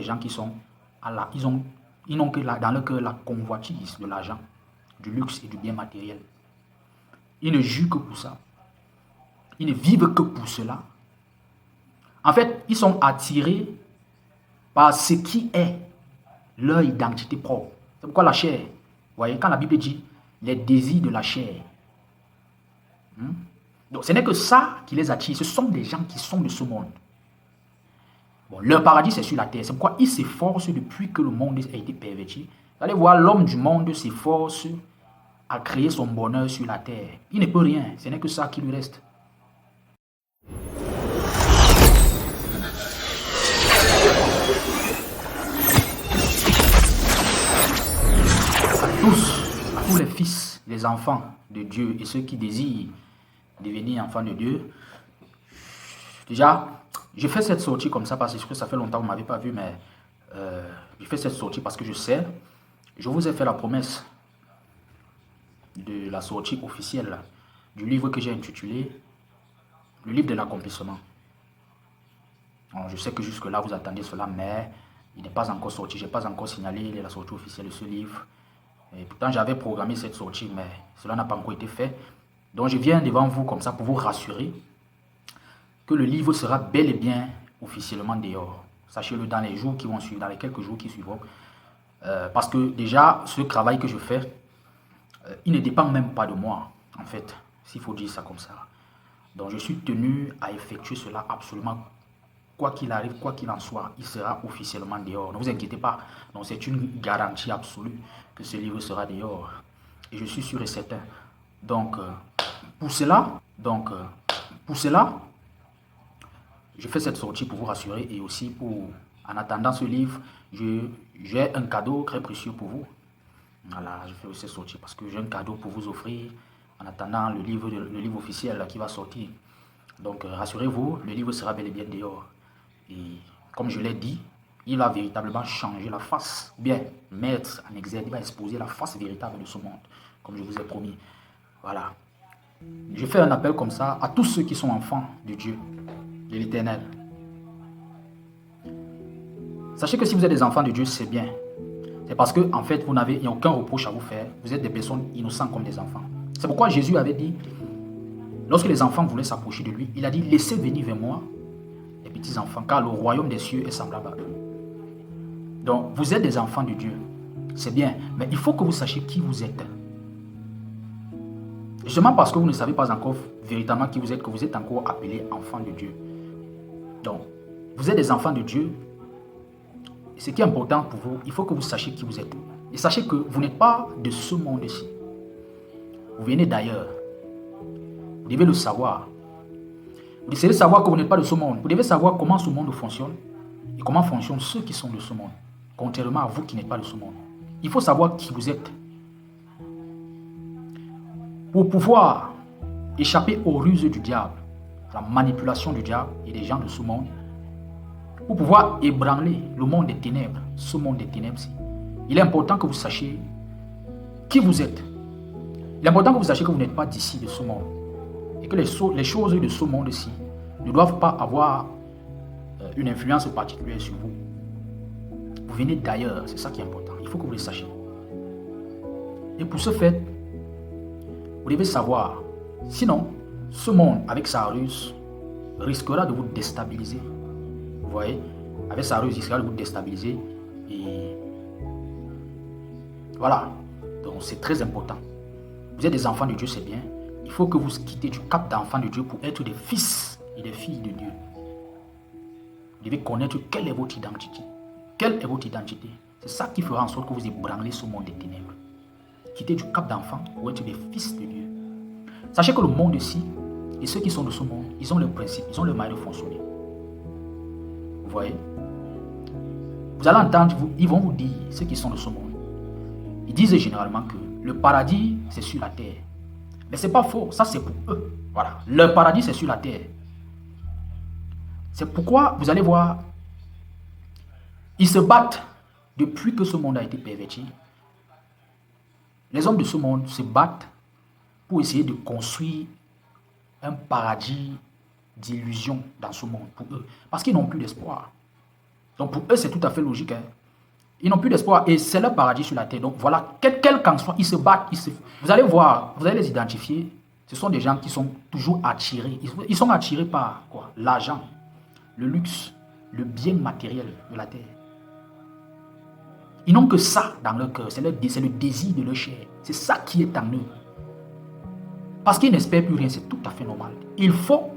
des gens qui sont ils n'ont que dans leur cœur la convoitise de l'argent, du luxe et du bien matériel. Ils ne jurent que pour ça. Ils ne vivent que pour cela. En fait, ils sont attirés par ce qui est leur identité propre. C'est pourquoi la chair, vous voyez, quand la Bible dit les désirs de la chair. Donc ce n'est que ça qui les attire. Ce sont des gens qui sont de ce monde. Bon, leur paradis, c'est sur la terre. C'est pourquoi ils s'efforcent depuis que le monde a été perverti. Vous allez voir, l'homme du monde s'efforce à créer son bonheur sur la terre. Il ne peut rien. Ce n'est que ça qui lui reste. À tous les fils, les enfants de Dieu et ceux qui désirent devenir enfants de Dieu. Déjà, je fais cette sortie comme ça parce que ça fait longtemps que vous ne m'avez pas vu, mais je fais cette sortie parce que je sais, je vous ai fait la promesse de la sortie officielle du livre que j'ai intitulé le livre de l'accomplissement. Je sais que jusque-là, vous attendez cela, mais il n'est pas encore sorti. Je n'ai pas encore signalé la sortie officielle de ce livre. Et pourtant, j'avais programmé cette sortie, mais cela n'a pas encore été fait. Donc, je viens devant vous comme ça pour vous rassurer que le livre sera bel et bien officiellement dehors. Sachez-le dans les jours qui vont suivre, dans les quelques jours qui suivront. Parce que déjà, ce travail que je fais, il ne dépend même pas de moi, en fait, s'il faut dire ça comme ça. Donc, je suis tenu à effectuer cela absolument. Quoi qu'il arrive, quoi qu'il en soit, il sera officiellement dehors. Ne vous inquiétez pas. Donc, c'est une garantie absolue que ce livre sera dehors. Et je suis sûr et certain. Donc, pour cela, je fais cette sortie pour vous rassurer et aussi pour, en attendant ce livre, j'ai un cadeau très précieux pour vous. Voilà, je fais aussi cette sortie parce que j'ai un cadeau pour vous offrir en attendant le livre officiel là, qui va sortir. Donc, rassurez-vous, le livre sera bel et bien dehors. Et comme je l'ai dit, il va véritablement changer la face, bien mettre en exergue, il va exposer la face véritable de ce monde, comme je vous ai promis. Voilà. Je fais un appel comme ça à tous ceux qui sont enfants de Dieu, de l'Éternel. Sachez que si vous êtes des enfants de Dieu, c'est bien. C'est parce que, en fait, il n'y a aucun reproche à vous faire. Vous êtes des personnes innocentes comme des enfants. C'est pourquoi Jésus avait dit, lorsque les enfants voulaient s'approcher de lui, il a dit, laissez venir vers moi les petits enfants, car le royaume des cieux est semblable à eux. Donc, vous êtes des enfants de Dieu. C'est bien, mais il faut que vous sachiez qui vous êtes. Justement parce que vous ne savez pas encore véritablement qui vous êtes, que vous êtes encore appelés enfants de Dieu. Donc, vous êtes des enfants de Dieu. Et ce qui est important pour vous, il faut que vous sachiez qui vous êtes. Et sachez que vous n'êtes pas de ce monde-ci. Vous venez d'ailleurs. Vous devez le savoir. Vous devez savoir que vous n'êtes pas de ce monde. Vous devez savoir comment ce monde fonctionne et comment fonctionnent ceux qui sont de ce monde, contrairement à vous qui n'êtes pas de ce monde. Il faut savoir qui vous êtes. Pour pouvoir échapper aux ruses du diable, à la manipulation du diable et des gens de ce monde, pour pouvoir ébranler le monde des ténèbres, ce monde des ténèbres-ci, il est important que vous sachiez qui vous êtes. Il est important que vous sachiez que vous n'êtes pas d'ici, de ce monde. Et que les choses de ce monde-ci ne doivent pas avoir une influence particulière sur vous. Vous venez d'ailleurs, c'est ça qui est important. Il faut que vous le sachiez. Et pour ce fait, vous devez savoir, sinon, ce monde, avec sa ruse, risquera de vous déstabiliser. Vous voyez, avec sa ruse, il risquera de vous déstabiliser. Et voilà. Donc, c'est très important. Vous êtes des enfants de Dieu, c'est bien. Il faut que vous quittez du cap d'enfants de Dieu pour être des fils et des filles de Dieu. Vous devez connaître quelle est votre identité. Quelle est votre identité? C'est ça qui fera en sorte que vous ébranlez ce monde des ténèbres. Quittez du cap d'enfants pour être des fils de Dieu. Sachez que le monde ici, et ceux qui sont de ce monde, ils ont leurs principes, ils ont leur manière de fonctionner. Vous voyez? Vous allez entendre, ils vont vous dire, ceux qui sont de ce monde, ils disent généralement que le paradis, c'est sur la terre. Mais ce n'est pas faux, ça c'est pour eux. Voilà, le paradis, c'est sur la terre. C'est pourquoi, vous allez voir, ils se battent depuis que ce monde a été perverti. Les hommes de ce monde se battent pour essayer de construire un paradis d'illusion dans ce monde pour eux. Parce qu'ils n'ont plus d'espoir. Donc pour eux, c'est tout à fait logique. Hein. Ils n'ont plus d'espoir et c'est leur paradis sur la terre. Donc voilà, quel qu'en soit, ils se battent. Vous allez voir, vous allez les identifier. Ce sont des gens qui sont toujours attirés. Ils sont attirés par quoi? L'argent, le luxe, le bien matériel de la terre. Ils n'ont que ça dans leur cœur. C'est le désir de leur chair. C'est ça qui est en eux. Parce qu'ils n'espèrent plus rien, c'est tout à fait normal. Il faut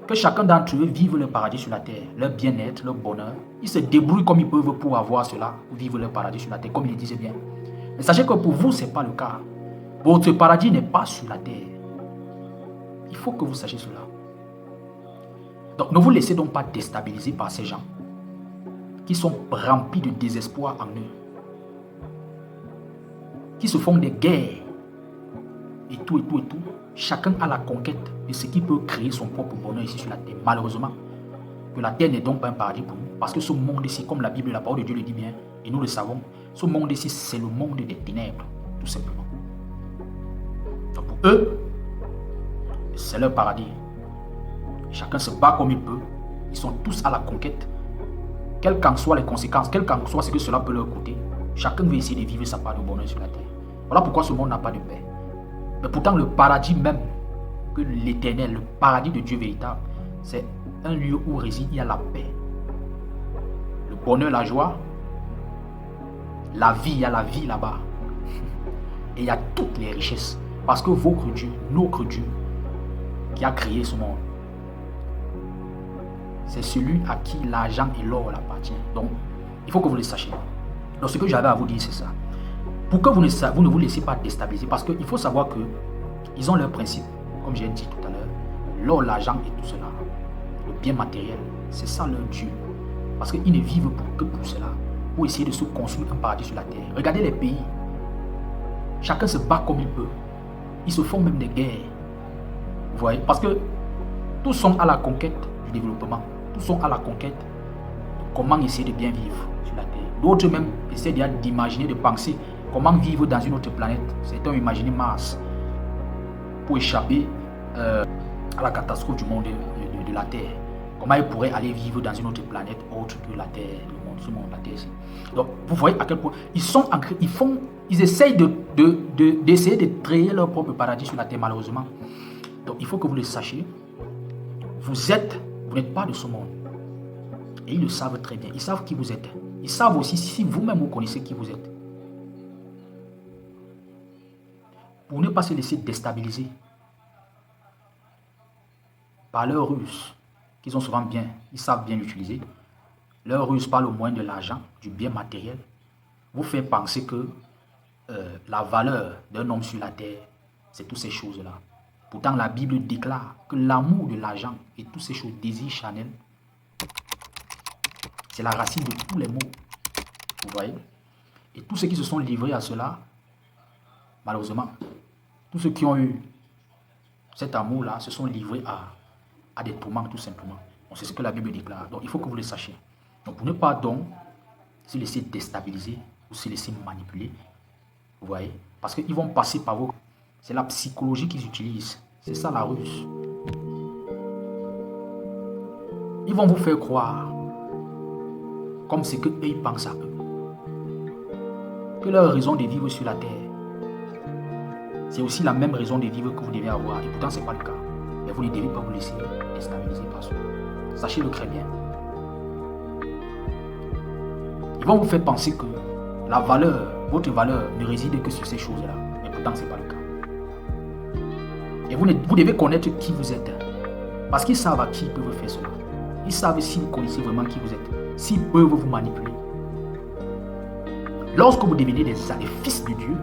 que chacun d'entre eux vive leur paradis sur la terre, leur bien-être, leur bonheur. Ils se débrouillent comme ils peuvent pour avoir cela, pour vivre leur paradis sur la terre, comme il le disait bien. Mais sachez que pour vous, ce n'est pas le cas. Votre paradis n'est pas sur la terre. Il faut que vous sachiez cela. Donc ne vous laissez donc pas déstabiliser par ces gens qui sont remplis de désespoir en eux, qui se font des guerres et tout. Chacun a la conquête de ce qui peut créer son propre bonheur ici sur la terre. Malheureusement, que la terre n'est donc pas un paradis pour nous, parce que ce monde ici, comme la Bible et la parole de Dieu le dit bien, et nous le savons, ce monde ici, c'est le monde des ténèbres, tout simplement. Donc pour eux, c'est leur paradis. Chacun se bat comme il peut. Ils sont tous à la conquête. Quelles qu'en soient les conséquences, quel qu'en soit ce que cela peut leur coûter, chacun veut essayer de vivre sa part de bonheur sur la terre. Voilà pourquoi ce monde n'a pas de paix. Mais pourtant, le paradis même, que l'éternel, le paradis de Dieu véritable, c'est un lieu où réside, il y a la paix. Le bonheur, la joie, la vie, il y a la vie là-bas. Et il y a toutes les richesses. Parce que votre Dieu, notre Dieu, qui a créé ce monde, c'est celui à qui l'argent et l'or appartient. Donc, il faut que vous le sachiez. Donc, ce que j'avais à vous dire, c'est ça. Pour que vous ne vous laissiez pas déstabiliser, parce qu'il faut savoir qu'ils ont leurs principes, comme j'ai dit tout à l'heure. L'or, l'argent et tout cela, le bien matériel, c'est ça leur Dieu. Parce qu'ils ne vivent que pour cela, pour essayer de se construire un paradis sur la terre. Regardez les pays. Chacun se bat comme il peut. Ils se font même des guerres. Vous voyez? Parce que tous sont à la conquête du développement. Tous sont à la conquête de comment essayer de bien vivre sur la terre. D'autres même essaient d'imaginer, de penser comment vivre dans une autre planète. Certains ont imaginé Mars pour échapper à la catastrophe du monde de la Terre. Comment ils pourraient aller vivre dans une autre planète autre que la Terre, le monde, ce monde, la Terre ici. Donc, vous voyez à quel point ils essayent d'essayer de créer leur propre paradis sur la Terre, malheureusement. Donc, il faut que vous le sachiez. Vous n'êtes pas de ce monde. Et ils le savent très bien. Ils savent qui vous êtes. Ils savent aussi si vous-même vous connaissez qui vous êtes. Pour ne pas se laisser déstabiliser par leurs ruses, qu'ils ont souvent bien, ils savent bien l'utiliser. Leurs ruses par le moyen de l'argent, du bien matériel, vous fait penser que la valeur d'un homme sur la terre, c'est toutes ces choses-là. Pourtant, la Bible déclare que l'amour de l'argent et toutes ces choses, désirs charnels, c'est la racine de tous les maux. Vous voyez? Et tous ceux qui se sont livrés à cela, malheureusement, tous ceux qui ont eu cet amour-là se sont livrés à des tourments, tout simplement. C'est ce que la Bible déclare. Donc, il faut que vous le sachiez. Donc, pour ne pas donc se laisser déstabiliser ou se laisser manipuler, vous voyez, parce qu'ils vont passer par vous. C'est la psychologie qu'ils utilisent. C'est ça la ruse. Ils vont vous faire croire, comme c'est qu'eux ils pensent à eux, que leur raison de vivre sur la terre, c'est aussi la même raison de vivre que vous devez avoir. Et pourtant, ce n'est pas le cas. Mais vous ne devez pas vous laisser déstabiliser par cela. Sachez-le très bien. Ils vont vous faire penser que la valeur, votre valeur ne réside que sur ces choses-là. Mais pourtant, ce n'est pas le cas. Et vous devez connaître qui vous êtes. Parce qu'ils savent à qui ils peuvent faire cela. Ils savent si vous connaissez vraiment qui vous êtes. S'ils peuvent vous manipuler. Lorsque vous devenez des fils de Dieu,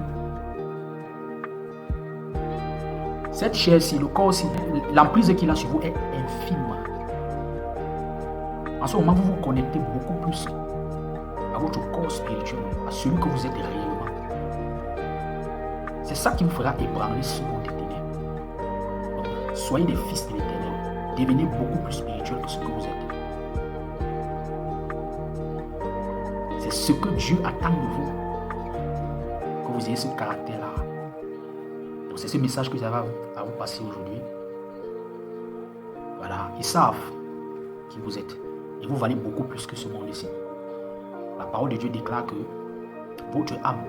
cette chair-ci, le corps-ci, l'emprise qu'il a sur vous est infime. En ce moment, vous vous connectez beaucoup plus à votre corps spirituel, à celui que vous êtes réellement. C'est ça qui vous fera ébranler ce monde des ténèbres. Donc, soyez des fils de l'Éternel. Devenez beaucoup plus spirituel que ce que vous êtes. C'est ce que Dieu attend de vous. Que vous ayez ce caractère-là. Donc, c'est ce message que j'avais à vous passer aujourd'hui. Voilà, ils savent qui vous êtes. Et vous valez beaucoup plus que ce monde ici. La parole de Dieu déclare que votre âme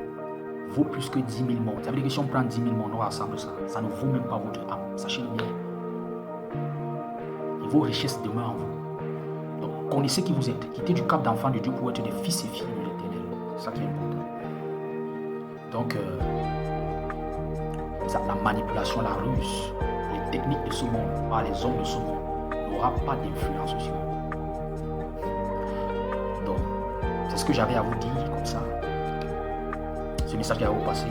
vaut plus que 10 000 mondes. Ça veut dire que si on prend 10 000 mondes, on rassemble ça. Ça ne vaut même pas votre âme. Sachez-le bien. Et vos richesses demeurent en vous. Donc, connaissez qui vous êtes. Quittez du cap d'enfant de Dieu pour être des fils et filles de l'Éternel. C'est ça qui est important. Donc, la manipulation, la ruse, les techniques de ce monde, par les hommes de ce monde, n'aura pas d'influence sur vous. Donc, c'est ce que j'avais à vous dire comme ça. Ce message qui va vous passer.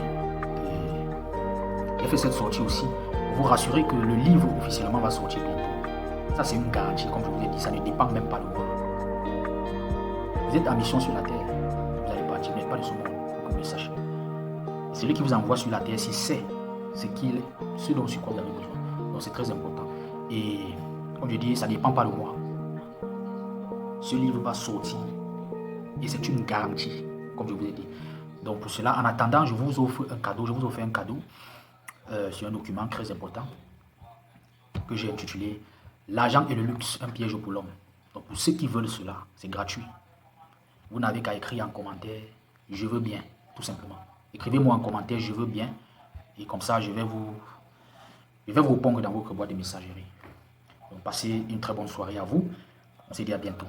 J'ai fait cette sortie aussi pour vous rassurer que le livre officiellement va sortir bientôt. Ça, c'est une garantie, comme je vous ai dit, ça ne dépend même pas de moi. Vous êtes en mission sur la terre, vous allez partir, vous n'êtes pas de ce monde, pour que vous le sachiez. Celui qui vous envoie sur la terre, c'est ce dont sur quoi vous avez besoin. Donc c'est très important. Et comme je dis, ça ne dépend pas de moi. Ce livre va sortir et c'est une garantie, comme je vous ai dit. Donc pour cela, en attendant, je vous offre un cadeau. Je vous offre un cadeau sur un document très important que j'ai intitulé « L'argent et le luxe, un piège pour l'homme ». Donc pour ceux qui veulent cela, c'est gratuit. Vous n'avez qu'à écrire en commentaire « Je veux bien », tout simplement. Écrivez-moi en commentaire « Je veux bien ». Et comme ça, je vais vous répondre dans votre boîte de messagerie. Donc passez une très bonne soirée à vous. On se dit à bientôt.